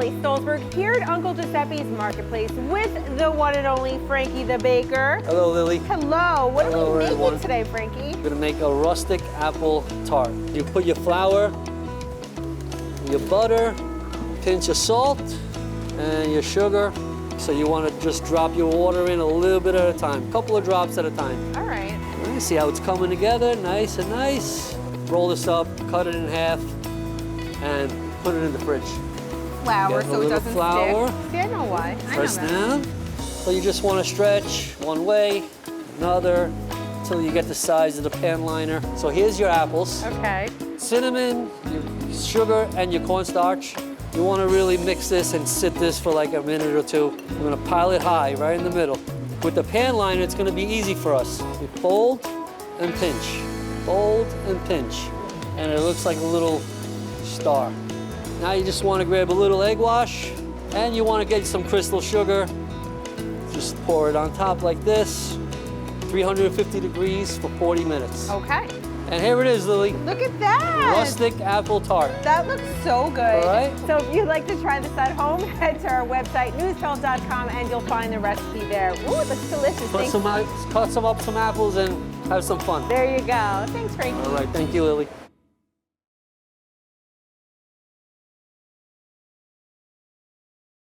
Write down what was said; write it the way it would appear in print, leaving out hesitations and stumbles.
Lily Stolzberg here at Uncle Giuseppe's Marketplace with the one and only Frankie the baker. Hello, Lily. Hello. What are we making everyone. today, Frankie? We're gonna make a rustic apple tart. You put your flour, your butter, pinch of salt, and your sugar. So you want to just drop your water in a little bit at a time, a couple of drops at a time. All right. All right, see how it's coming together, nice and nice. Roll this up, cut it in half, and put it in the fridge. Flour Get a so it little doesn't flour. stick. See, I know why. Press I know that. down. So you just want to stretch one way, another, until you get the size of the pan liner. So here's your apples. Okay. Cinnamon, your sugar, and your cornstarch. You want to really mix this and sit this for like a minute or two. I'm going to pile it high, right in the middle. With the pan liner, it's going to be easy for us. We fold and pinch, fold and pinch, and it looks like a little star. Now you just want to grab a little egg wash, and you want to get some crystal sugar. Just pour it on top like this, 350 degrees for 40 minutes. Okay. And here it is, Lily. Look at that. Rustic apple tart. That looks so good. All right. So if you'd like to try this at home, head to our website, news12.com, and you'll find the recipe there. Ooh, it looks delicious. Cut some up some apples and have some fun. There you go. Thanks, Frankie. All right, thank you, Lily.